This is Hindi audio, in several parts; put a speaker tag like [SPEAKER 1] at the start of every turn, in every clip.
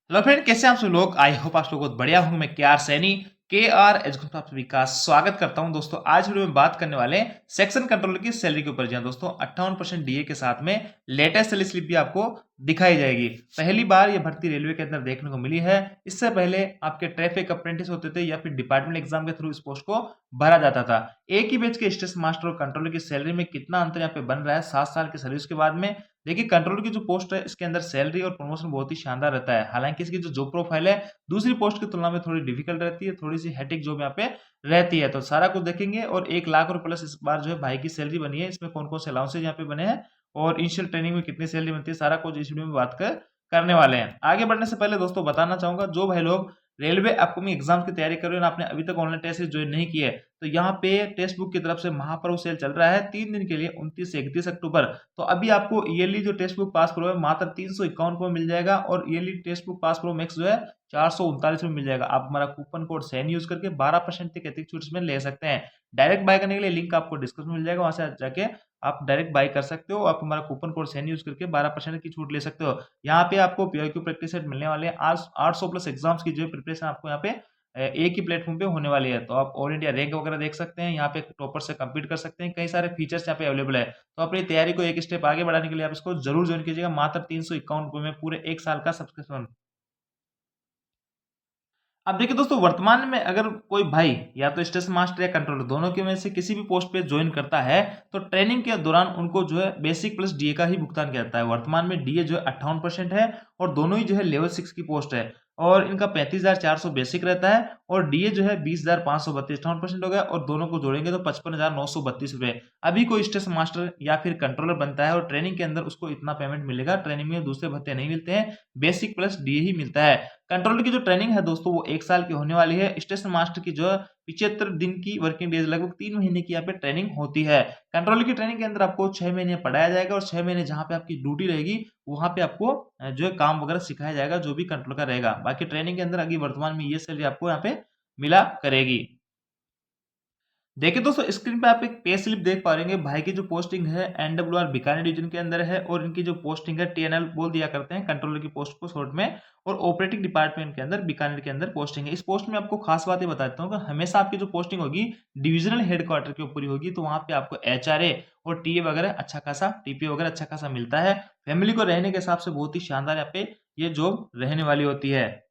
[SPEAKER 1] हेलो फ्रेंड, कैसे हैं आप सब लोग। आई होप आप लोग बहुत बढ़िया हूँ। मैं केआर सैनी केआर एजुकेशन आप सभी का स्वागत करता हूं। दोस्तों आज वीडियो में बात करने वाले हैं सेक्शन कंट्रोलर की सैलरी के ऊपर। जी हाँ दोस्तों, 58% डीए के साथ में लेटेस्ट सैलरी स्लिप भी आपको दिखाई जाएगी। पहली बार ये भर्ती रेलवे के अंदर देखने को मिली है। इससे पहले आपके ट्रैफिक अप्रेंटिस होते थे या फिर डिपार्टमेंट एग्जाम के थ्रू इस पोस्ट को भरा जाता था। एक ही बैच के स्टेशन मास्टर और कंट्रोलर की सैलरी में कितना अंतर यहाँ पे बन रहा है 7 साल की सर्विस के बाद में। देखिए, कंट्रोलर की जो पोस्ट है इसके अंदर सैलरी और प्रमोशन बहुत ही शानदार रहता है। हालांकि इसकी जो जॉब प्रोफाइल है दूसरी पोस्ट की तुलना में थोड़ी डिफिकल्ट रहती है, थोड़ी सी हेटिक जॉब यहाँ पे रहती है। तो सारा कुछ देखेंगे और 1 लाख रुपए प्लस इस बार जो है भाई की सैलरी बनी है। इसमें कौन कौन से अलाउंसेज यहाँ पे बने हैं और इनिशियल ट्रेनिंग में कितनी सैलरी बनती है, सारा कुछ इस वीडियो में बात करने वाले हैं। आगे बढ़ने से पहले दोस्तों बताना चाहूंगा, जो भाई लोग रेलवे अपकमिंग एग्जाम की तैयारी कर रहे हो, आपने अभी तक ऑनलाइन टेस्ट ज्वाइन नहीं किए, तो यहाँ पे टेक्स्ट बुक की तरफ से महापर्व सेल चल रहा है 3 दिन के लिए, 29 से 31 अक्टूबर। तो अभी आपको ईयरली जो टेक्स्ट बुक पास प्रो है मात्र 351 मिल जाएगा और yearly text book pass pro max जो है 439 में मिल जाएगा। आप हमारा कूपन कोड सैन यूज करके 12% तक अतिरिक्त छूट में ले सकते हैं। डायरेक्ट बाय करने के लिए लिंक आपको डिस्क्रिप्शन में मिल जाएगा, वहां से जाके आप डायरेक्ट बाय कर सकते हो। आप हमारा कूपन कोड सैन यूज करके 12% की छूट ले सकते हो। यहाँ पे आपको पीआईक्यू प्रैक्टिस सेट मिलने वाले हैं। आज 800 प्लस एग्जाम्स की जो प्रिपरेशन आपको यहाँ पे एक ही प्लेटफॉर्म पे होने वाली है। तो आप ऑल इंडिया रैंक वगैरह देख सकते हैं, यहाँ पे टॉपर से कम्पीट कर सकते हैं। कई सारे फीचर्स यहाँ पे अवेलेबल है। तो अपनी तैयारी को एक स्टेप आगे बढ़ाने के लिए आप इसको जरूर ज्वाइन कीजिएगा। मात्र 351 रुपए में पूरे 1 साल का सब्सक्रिप्शन। अब देखिए दोस्तों, वर्तमान में अगर कोई भाई या तो स्टेशन मास्टर या कंट्रोलर दोनों के में से किसी भी पोस्ट पे ज्वाइन करता है, तो ट्रेनिंग के दौरान उनको जो है बेसिक प्लस डीए का ही भुगतान किया जाता है। वर्तमान में डीए जो है 58% है और दोनों ही जो है लेवल 6 की पोस्ट है। और इनका 35,400 बेसिक रहता है और डीए जो है 20,532 58% हो गया और दोनों को जोड़ेंगे तो 55,932 रुपए। अभी कोई स्टेशन मास्टर या फिर कंट्रोलर बनता है और ट्रेनिंग के अंदर उसको इतना पेमेंट मिलेगा। ट्रेनिंग में दूसरे भत्ते नहीं मिलते हैं, बेसिक प्लस डीए ही मिलता है। कंट्रोलर की जो ट्रेनिंग है दोस्तों वो 1 साल की होने वाली है। स्टेशन मास्टर की जो 75 दिन की वर्किंग डेज, लगभग 3 महीने की यहाँ पे ट्रेनिंग होती है। कंट्रोलर की ट्रेनिंग के अंदर आपको 6 महीने पढ़ाया जाएगा और 6 महीने जहाँ पे आपकी ड्यूटी रहेगी वहां पे आपको जो है काम वगैरह सिखाया जाएगा, जो भी कंट्रोलर का रहेगा। बाकी ट्रेनिंग के अंदर अभी वर्तमान में ये सैलरी आपको यहाँ पे मिला करेगी। देखिए दोस्तों, स्क्रीन पे आप एक पे स्लिप देख पा रहे हैं। भाई की जो पोस्टिंग है एनडब्ल्यूआर बीकानेर डिवीजन के अंदर है और इनकी जो पोस्टिंग है टीएनएल बोल दिया करते हैं कंट्रोलर की पोस्ट को शॉर्ट में, और ऑपरेटिंग डिपार्टमेंट के अंदर बीकानेर के अंदर पोस्टिंग है। इस पोस्ट में आपको खास बात ये बता देता हूँ कि हमेशा आपकी जो पोस्टिंग होगी डिविजनल हेडक्वार्टर के ऊपर ही होगी। तो वहां पे आपको एचआरए और टीए वगैरह अच्छा खासा, टीपीए वगैरह अच्छा खासा मिलता है। फैमिली को रहने के हिसाब से बहुत ही शानदार यहाँ पे ये जॉब रहने वाली होती है।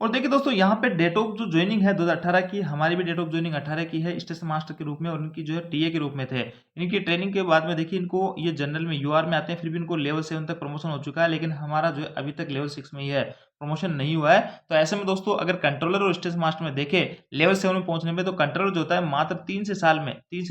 [SPEAKER 1] और देखिए दोस्तों, यहाँ पे डेट ऑफ जो ज्वाइनिंग है 2018 की, हमारी भी डेट ऑफ ज्वाइनिंग 18 की है स्टेशन मास्टर के रूप में, और इनकी जो है टीए के रूप में थे। इनकी ट्रेनिंग के बाद में देखिए, इनको ये जनरल में यूआर में आते हैं, फिर भी इनको लेवल 7 तक प्रमोशन हो चुका है। लेकिन हमारा जो है अभी तक लेवल 6 में ही है, प्रमोशन नहीं हुआ है। तो ऐसे में दोस्तों अगर कंट्रोलर और स्टेशन मास्टर में देखे लेवल 7 में पहुंचने में, तो कंट्रोलर जो होता है मात्र 3 से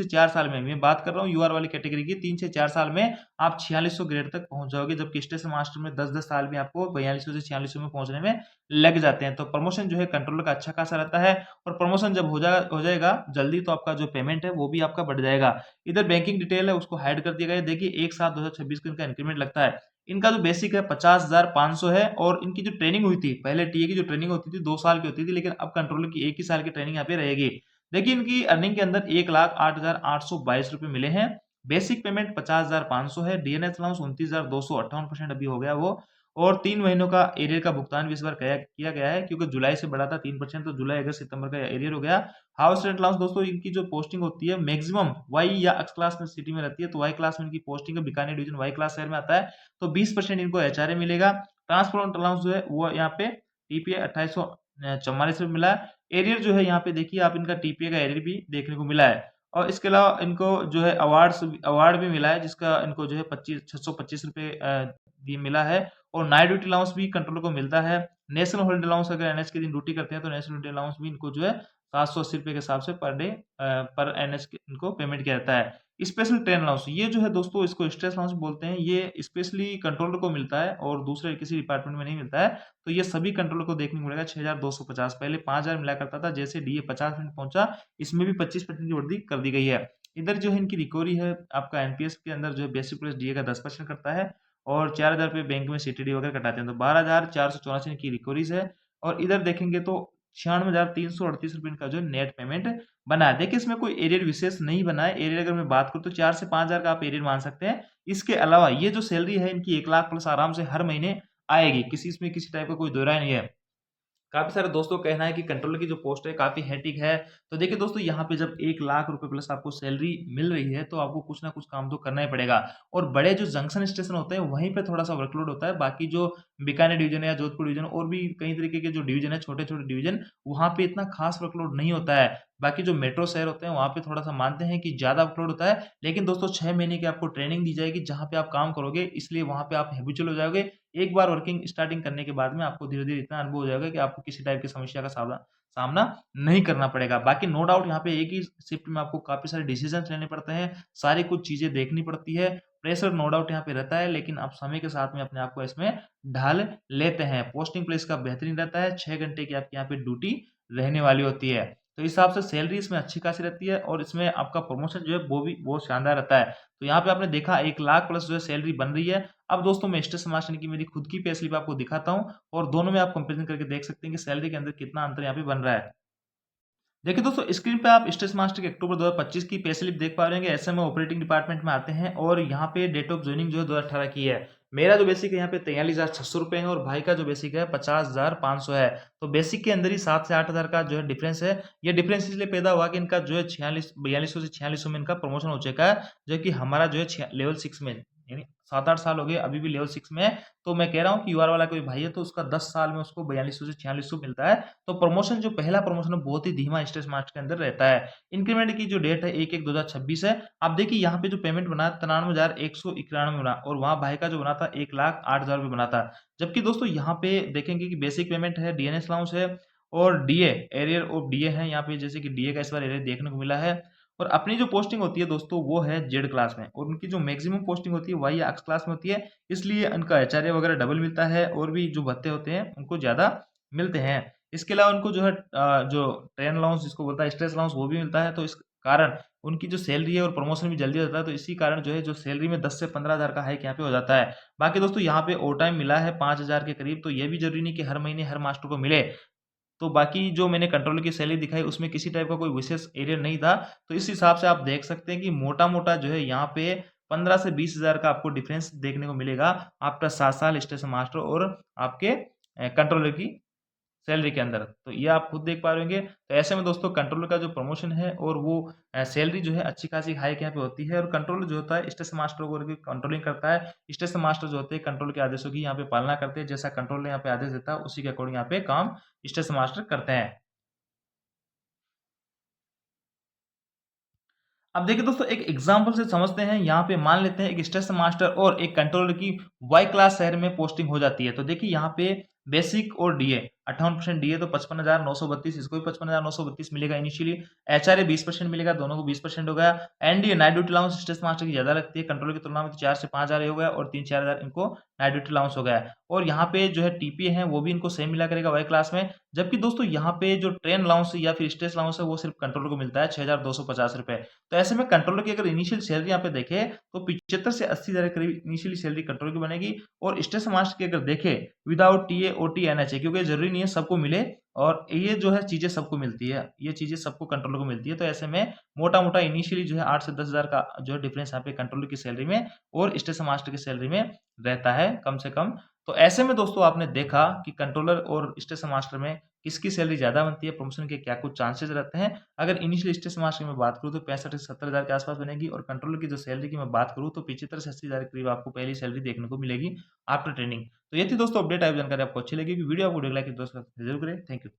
[SPEAKER 1] 4 साल में, मैं बात कर रहा हूँ यूआर वाली कैटेगरी की, 3 से 4 साल में आप 4600 ग्रेड तक पहुंच जाओगे। जबकि स्टेशन मास्टर में 10-10 साल में आपको 4200 से 4600 में पहुंचने में लग जाते हैं। तो प्रमोशन जो है कंट्रोलर का अच्छा खासा रहता है। और प्रमोशन जब हो जाएगा जल्दी, तो आपका जो पेमेंट है वो भी आपका बढ़ जाएगा। इधर बैंकिंग डिटेल है उसको हाइड कर दिया गया है। देखिए 1/7/2026 को इनका इंक्रीमेंट लगता है। इनका जो बेसिक है 50,500 है और इनकी जो ट्रेनिंग हुई थी, पहले टीए की जो ट्रेनिंग होती थी 2 साल की होती थी, लेकिन अब कंट्रोलर की 1 ही साल की ट्रेनिंग यहाँ पे रहेगी। देखिए इनकी अर्निंग के अंदर 1,08,822 रुपए मिले हैं। बेसिक पेमेंट 50,500 है। डीएनएस अलाउंस 29,258% अभी हो गया वो। और 3 महीनों का एरियर का भुगतान भी इस बार किया गया है, क्योंकि जुलाई से बढ़ा था 3%, तो जुलाई अगस्त सितंबर का एरियर हो गया। हाउस रेंट अलाउंस दोस्तों, इनकी जो पोस्टिंग होती है मैक्सिमम वाई या एक्स क्लास में सिटी में रहती है, तो वाई क्लास में इनकी पोस्टिंग है, बीकानेर डिवीजन वाई क्लास शहर में आता है, तो 20% इनको एचआरए मिलेगा। ट्रांसपोर्ट अलाउंस जो है वो यहाँ पे टीपीए 2844 में मिला है। एरियर जो है यहाँ पे देखिए आप, इनका टीपीए का एरियर भी देखने को मिला है। और इसके अलावा इनको जो है अवार्ड भी मिला है, जिसका इनको जो है 625 रुपए मिला है। और नाइट ड्यूटी अलाउंस भी कंट्रोलर को मिलता है। नेशनल हॉलिडे अलाउंस, अगर एनएच के दिन ड्यूटी करते हैं तो नेशनल हॉलिडे अलाउंस भी इनको जो है 780 रुपए के हिसाब से पर डे पर एनएच इनको पेमेंट किया जाता है। स्पेशल ट्रेन अलाउंस, ये जो है दोस्तों इसको स्ट्रेस अलाउंस बोलते हैं। ये स्पेशली कंट्रोलर को मिलता है और दूसरे किसी डिपार्टमेंट में नहीं मिलता है। तो ये सभी कंट्रोलर को देखने को मिलेगा 6,250। पहले 5,000 मिला करता था, जैसे डीए 50% पहुंचा, इसमें भी 25% की वृद्धि कर दी गई है। इधर जो है इनकी रिकवरी है, आपका एनपीएस के अंदर जो है बेसिक प्लस डीए का 10% करता है और 4,000 रुपये बैंक में सीटीडी वगैरह कटाते हैं, तो 12,484 की रिकवरीज है। और इधर देखेंगे तो 96,338 रुपये इनका जो नेट पेमेंट बना है। देखिए इसमें कोई एरियर विशेष नहीं बना है। एरियर अगर मैं बात करूँ तो 4 से 5,000 का आप एरियर मान सकते हैं। इसके अलावा ये जो सैलरी है इनकी 1 लाख प्लस आराम से हर महीने आएगी, किसी टाइप का कोई दो राय नहीं है। काफ़ी सारे दोस्तों का कहना है कि कंट्रोलर की जो पोस्ट है काफ़ी हेक्टिक है। तो देखिए दोस्तों, यहाँ पे जब 1 लाख रुपए प्लस आपको सैलरी मिल रही है, तो आपको कुछ ना कुछ काम तो करना ही पड़ेगा। और बड़े जो जंक्शन स्टेशन होते हैं वहीं पे थोड़ा-सा वर्कलोड होता है। बाकी जो बीकानेर डिवीज़न है या जोधपुर डिवीज़न और भी कई तरीके के जो डिवीज़न है, छोटे-छोटे डिवीज़न, वहाँ पे इतना खास वर्कलोड नहीं होता है। बाकी जो मेट्रो शहर होते हैं वहाँ पे थोड़ा-सा मानते हैं कि ज़्यादा वर्कलोड होता है। लेकिन दोस्तों 6 महीने की आपको ट्रेनिंग दी जाएगी जहाँ पे आप काम करोगे, इसलिए वहाँ पे आप हैबिचुअल हो जाओगे। एक बार वर्किंग स्टार्टिंग करने के बाद में आपको धीरे-धीरे इतना अनुभव हो जाएगा कि आपको किसी टाइप की समस्या का सामना नहीं करना पड़ेगा। बाकी नो डाउट यहाँ पे एक ही शिफ्ट में आपको काफ़ी सारे डिसीज़न्स लेने पड़ते हैं, सारी कुछ चीज़ें देखनी पड़ती है, प्रेशर नो डाउट यहाँ पे रहता है, लेकिन आप समय के साथ में अपने आप को इसमें ढाल लेते हैं। पोस्टिंग प्लेस का बेहतरीन रहता है, 6 घंटे की आपकी यहाँ पे ड्यूटी रहने वाली होती है। तो इस हिसाब से सैलरी इसमें अच्छी खासी रहती है और इसमें आपका प्रमोशन जो है वो भी बहुत शानदार रहता है। तो यहाँ पे आपने देखा 1 लाख प्लस जो है सैलरी बन रही है। अब दोस्तों मैं स्टेशन मास्टर की मेरी खुद की पे स्लिप आपको दिखाता हूँ और दोनों में आप कंपैरिज़न करके देख सकते हैं कि सैलरी के अंदर कितना अंतर यहाँ पे बन रहा है। देखिए दोस्तों, स्क्रीन पे आप स्टेशन मास्टर के अक्टूबर 2025 की पे स्लिप देख पा रहे होंगे। ऐसे में ऑपरेटिंग डिपार्टमेंट में आते हैं और यहाँ पे डेट ऑफ जॉइनिंग जो है 2018 की है। मेरा जो बेसिक है यहाँ पे 43,600 रुपए है और भाई का जो बेसिक है 50,500 है। तो बेसिक के अंदर ही 7 से 8,000 का जो है डिफरेंस है। ये डिफरेंस इसलिए पैदा हुआ कि इनका जो है 4200 से 4600 में इनका प्रमोशन हो चुका है, जो कि हमारा जो है लेवल 6 में, यानी 7-8 साल हो गए अभी भी लेवल 6 में है। तो मैं कह रहा हूँ कि यूआर वाला कोई भाई है तो उसका 10 साल में उसको 4200 से 4600 मिलता है। तो प्रमोशन जो पहला प्रमोशन है बहुत ही धीमा स्टेज मार्च के अंदर रहता है। इंक्रीमेंट की जो डेट है 1/1/2026 है। आप देखिए यहाँ पे जो पेमेंट बना 93,191 बना और वहाँ भाई का जो बना था 1,08,000 रुपए बना था। जबकि दोस्तों यहाँ पे देखेंगे कि बेसिक पेमेंट है, डीएनएस अलाउंस है और डीए, एरियर ऑफ डीए है यहाँ पे, जैसे कि डीए का इस बार एरियर देखने को मिला है। और अपनी जो पोस्टिंग होती है दोस्तों वो है जेड क्लास में और उनकी जो मैक्सिमम पोस्टिंग होती है वही एक्स क्लास में होती है। इसलिए उनका एचआरए वगैरह डबल मिलता है और भी जो भत्ते होते हैं उनको ज़्यादा मिलते हैं। इसके अलावा उनको जो है जो ट्रेन अलाउंस जिसको बोलता है स्ट्रेस अलाउंस वो भी मिलता है। तो इस कारण उनकी जो सैलरी है और प्रमोशन भी जल्दी हो जाता है। तो इसी कारण जो है जो सैलरी में 10 से 15,000 का हाइक यहाँ पे हो जाता है। बाकी दोस्तों यहाँ पे ओवर टाइम मिला है 5,000 के करीब। तो ये भी ज़रूरी नहीं कि हर महीने हर मास्टर को मिले। तो बाकी जो मैंने कंट्रोलर की सैलरी दिखाई उसमें किसी टाइप का कोई विशेष एरियर नहीं था। तो इस हिसाब से आप देख सकते हैं कि मोटा-मोटा जो है यहाँ पे 15 से 20,000 का आपको डिफरेंस देखने को मिलेगा आफ्टर 7 साल स्टेशन मास्टर और आपके कंट्रोलर की सैलरी के अंदर। तो ये आप खुद देख पा रहे होंगे। तो ऐसे में दोस्तों कंट्रोलर का जो प्रमोशन है और वो सैलरी जो है अच्छी खासी हाइक यहाँ पे होती है। और कंट्रोलर जो होता है स्टेशन मास्टर को की कंट्रोलिंग करता है। स्टेशन मास्टर जो होते हैं कंट्रोल के आदेशों की यहाँ पे पालना करते हैं। जैसा कंट्रोलर यहाँ पे आदेश देता है उसी के अकॉर्डिंग यहाँ पे काम स्टेशन मास्टर करते हैं। अब देखिए दोस्तों, एक एग्जांपल से समझते हैं। यहाँ पे मान लेते हैं एक स्टेशन मास्टर और एक कंट्रोलर की वाई क्लास शहर में पोस्टिंग हो जाती है। तो देखिए यहाँ पे बेसिक और डीए 58% डीए तो 55,932, इसको भी 55,932 मिलेगा इनिशियली। एचआरए 20% मिलेगा, दोनों को 20% हो गया। NDA night duty allowance station master की ज्यादा लगती है कंट्रोलर की तुलना में, तो 4 से 5,000 हो गया और 3-4,000 इनको नाइट ड्यूटी अलाउंस हो गया। और यहाँ पे जो है टीपीए है वो भी इनको सेम मिला करेगा वाई क्लास में। जबकि दोस्तों यहाँ पे जो ट्रेन अलाउंस या फिर स्टेशन अलाउंस है वो सिर्फ कंट्रोलर को मिलता है 6,250 रुपए। तो ऐसे में कंट्रोलर की अगर इनिशियल सैलरी यहाँ पे देखें तो 75 से 80,000 के करीब इनिशियली सैलरी कंट्रोलर की बनेगी। और स्टेशन मास्टर की अगर देखें विदाउट टीए ओटी एनएचए, क्योंकि जरूरी नहीं है सबको मिले और ये जो है चीजें सबको मिलती है, ये चीजें सबको कंट्रोलर को मिलती है। तो ऐसे में मोटा मोटा इनिशियली जो है 8 से 10,000 का जो है डिफरेंस यहाँ पे कंट्रोलर की सैलरी में और स्टेशन मास्टर की सैलरी में रहता है कम से कम। तो ऐसे में दोस्तों आपने देखा कि कंट्रोलर और स्टेशन मास्टर में किसकी सैलरी ज़्यादा बनती है, प्रमोशन के क्या कुछ चांसेस रहते हैं। अगर इनिशियल स्टेशन मास्टर की मैं बात करूँ तो 65 से 70,000 के आसपास बनेगी और कंट्रोलर की जो सैलरी की मैं बात करूँ तो 75 से 80,000 के करीब आपको पहली सैलरी देखने को मिलेगी आफ्टर ट्रेनिंग। तो ये थी दोस्तों अपडेट। आई जानकारी आपको अच्छी लगी, वीडियो आपको लाइक दोस्तों जरूर करें। Thank you.